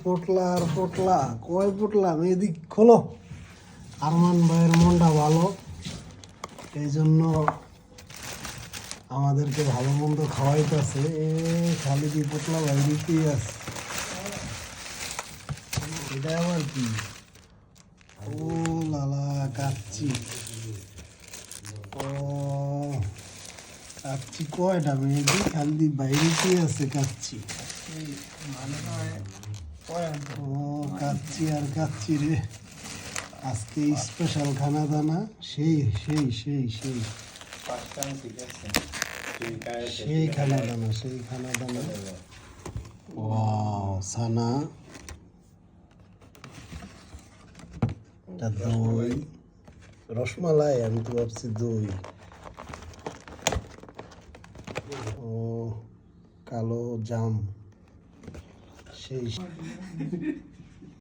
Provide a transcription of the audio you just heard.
পোটলা আর পোটলা, কয় পোটলা এদিক খোলো। আরমান ভাইয়ের মনটা ভালো, এই জন্য আমাদেরকে ভালো মন্দ খাওয়াইতেছে। খালি দিয়ে পোটলা ভাই দিতেই আছে। এটা আবার কি? ও লালা, কাচ্চি। ও কাচ্চি কয়টা মেয়েদি? খালি বাইরেতেই আছে কাচ্চি। ও কাচ্চি আর কাচ্চি রে, আজকে স্পেশাল খানা দানা। সেই সেই সেই সেই সেই খানা দানা, সেই খানা দানা। ওয়াও, সানা, দই, রসমালাই, আমি তো ভাবছি দই। ও কালো জাম, সেই